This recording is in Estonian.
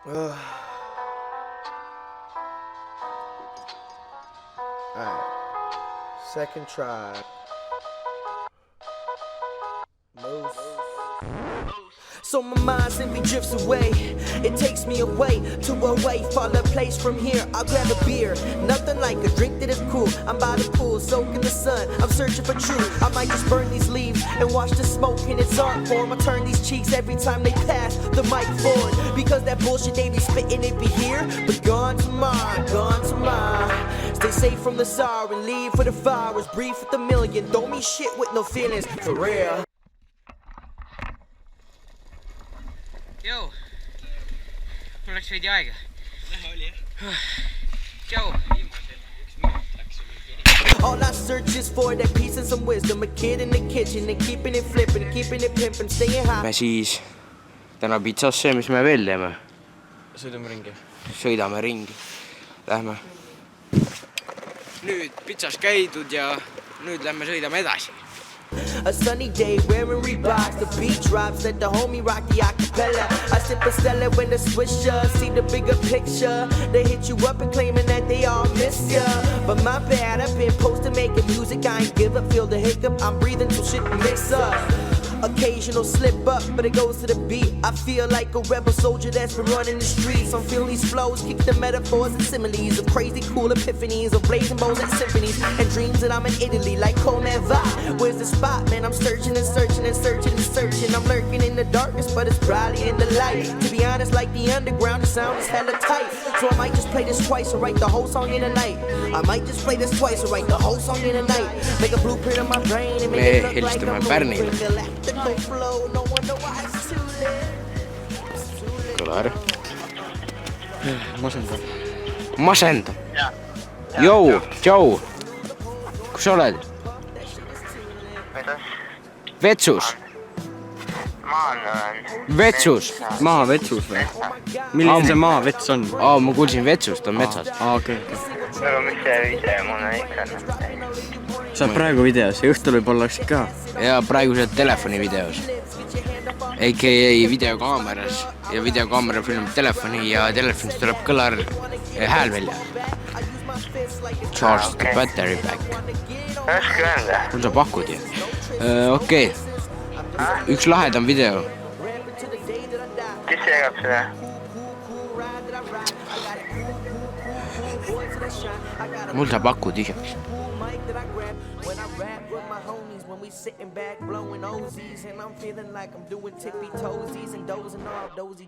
Alright. Second try. Moose. So my mind simply drifts away. It takes me away to a way farther place from here. I'll grab a beer, nothing like a drink that is cool. I'm by the pool, soaking the sun. I'm searching for truth. I might just burn these leaves and watch the smoke in its art form. I turn these cheeks every time they pass the mic forward, because that bullshit they be spitting, it be here, but gone tomorrow, gone tomorrow. Stay safe from the sorrow and leave for the flowers. Breathe with a million, don't mean shit with no feelings, for real. Joo, mul läks veidi aega. Oli jah. Tšau. All I search is for that peace and some wisdom. A kid in the kitchen and keeping it flipping, keeping it pimping, staying high. Me siis täna pitsasse, mis me veel teeme? Sõidame ringi. Lähme. Nüüd pitsas käidud ja nüüd lähme sõidame edasi. A sunny day wearing Reeboks, the beat drops, let the homie rock the acapella. I sip a Stella when the swisher, see the bigger picture. They hit you up and claiming that they all miss ya, but my bad, I've been posted making music. I ain't give up, feel the hiccup, I'm breathing till shit mix up. Occasional slip up, but it goes to the beat. I feel like a rebel soldier that's been running the streets. I'm feeling these flows, kick the metaphors and similes of crazy cool epiphanies, of blazing bows and symphonies, and dreams that I'm in Italy like Comeva. Where's the spot, man? I'm searching and searching and searching and searching. I'm lurking in the darkness, but it's probably in the light. To be honest, like the underground, the sound is hella tight. So I might just play this twice or write the whole song in a night. I might just play this twice or write the whole song in a night. Make a blueprint of my brain and make it look like I'm moving. Kõlar. Masendab. Jou, tšau. Kus sa oled? Vetsus. Vetsus. Maa vetsus või? Milline see maa vets on? Ma kuulsin vetsust, on metsas. Okei. Aga mis see video mul on ikka? Sa oled praegu videos ja õhtul võib-olla läksid ka? Ja praegu sa oled telefoni videos. A.K.A. videokaameras. Ja videokaamera filmib telefoni ja telefonist tuleb kõlar hääl välja. Charge the battery back. Raske öelda. Mul sa pakud ju. Okei. Üks lahedam video. Kes jagab seda? Mul sa pakud tühjaks. When I rap with my homies, when we sitting back blowing Ozies, and I'm feeling like I'm doing tippy toesies and dozing off, dozy.